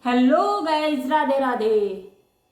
Hello guys, Radhe Radhe.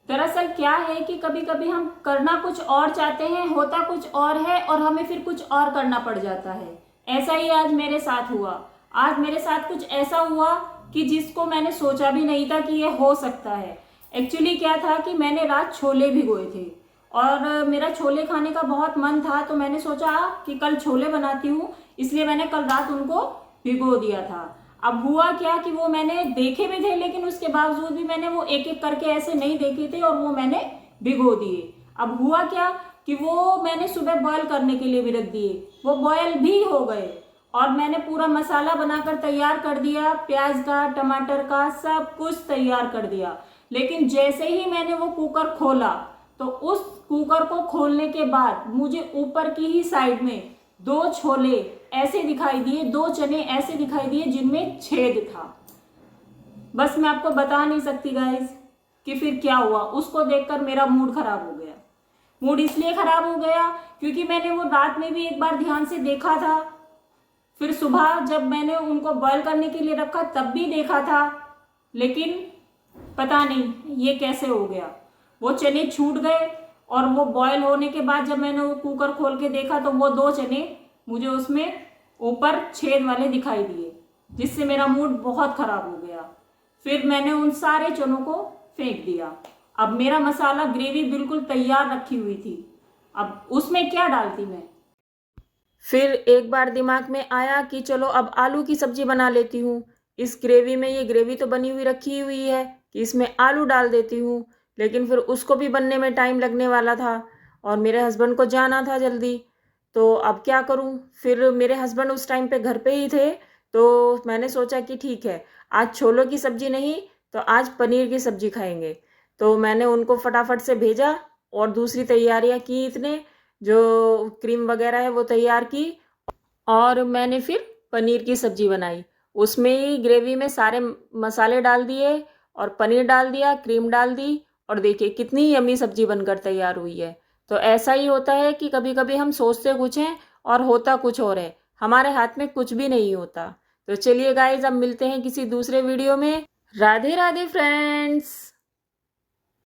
दरअसल क्या है कि कभी कभी हम करना कुछ और चाहते हैं, होता कुछ और है और हमें फिर कुछ और करना पड़ जाता है। ऐसा ही आज मेरे साथ हुआ। आज मेरे साथ कुछ ऐसा हुआ कि जिसको मैंने सोचा भी नहीं था कि ये हो सकता है। एक्चुअली क्या था कि मैंने रात छोले भिगोए थे और मेरा छोले खाने का बहुत मन था, तो मैंने सोचा कि कल छोले बनाती हूँ, इसलिए मैंने कल रात उनको भिगो दिया था। अब हुआ क्या कि वो मैंने देखे भी थे, लेकिन उसके बावजूद भी मैंने वो एक एक करके ऐसे नहीं देखे थे और वो मैंने भिगो दिए। अब हुआ क्या कि वो मैंने सुबह बॉयल करने के लिए भी रख दिए, वो बॉयल भी हो गए और मैंने पूरा मसाला बनाकर तैयार कर दिया, प्याज का, टमाटर का, सब कुछ तैयार कर दिया। लेकिन जैसे ही मैंने वो कुकर खोला तो उस कुकर को खोलने के बाद मुझे ऊपर की ही साइड में दो छोले ऐसे दिखाई दिए, दो चने ऐसे दिखाई दिए जिनमें छेद था। बस मैं आपको बता नहीं सकती गाइस कि फिर क्या हुआ। उसको देखकर मेरा मूड खराब हो गया। मूड इसलिए खराब हो गया क्योंकि मैंने वो रात में भी एक बार ध्यान से देखा था, फिर सुबह जब मैंने उनको बॉयल करने के लिए रखा तब भी देखा था, लेकिन पता नहीं ये कैसे हो गया। वो चने छूट गए और वो बॉयल होने के बाद जब मैंने वो कुकर खोल के देखा तो वो दो चने मुझे उसमें ऊपर छेद वाले दिखाई दिए, जिससे मेरा मूड बहुत खराब हो गया। फिर मैंने उन सारे चनों को फेंक दिया। अब मेरा मसाला ग्रेवी बिल्कुल तैयार रखी हुई थी, अब उसमें क्या डालती मैं। फिर एक बार दिमाग में आया कि चलो अब आलू की सब्जी बना लेती हूँ। इस ग्रेवी में, ये ग्रेवी तो बनी हुई रखी हुई है, कि इसमें आलू डाल देती हूँ। लेकिन फिर उसको भी बनने में टाइम लगने वाला था और मेरे हस्बैंड को जाना था जल्दी, तो अब क्या करूँ। फिर मेरे हस्बैंड उस टाइम पे घर पे ही थे, तो मैंने सोचा कि ठीक है, आज छोलों की सब्जी नहीं तो आज पनीर की सब्जी खाएंगे। तो मैंने उनको फटाफट से भेजा और दूसरी तैयारियां की, इतने जो क्रीम वगैरह है वो तैयार की और मैंने फिर पनीर की सब्जी बनाई। उसमें ही ग्रेवी में सारे मसाले डाल दिए और पनीर डाल दिया, क्रीम डाल दी और देखिए कितनी यम्मी सब्जी बनकर तैयार हुई है। तो ऐसा ही होता है कि कभी कभी हम सोचते कुछ हैं और होता कुछ और है, हमारे हाथ में कुछ भी नहीं होता। तो चलिए गाइज, अब मिलते हैं किसी दूसरे वीडियो में। राधे राधे फ्रेंड्स।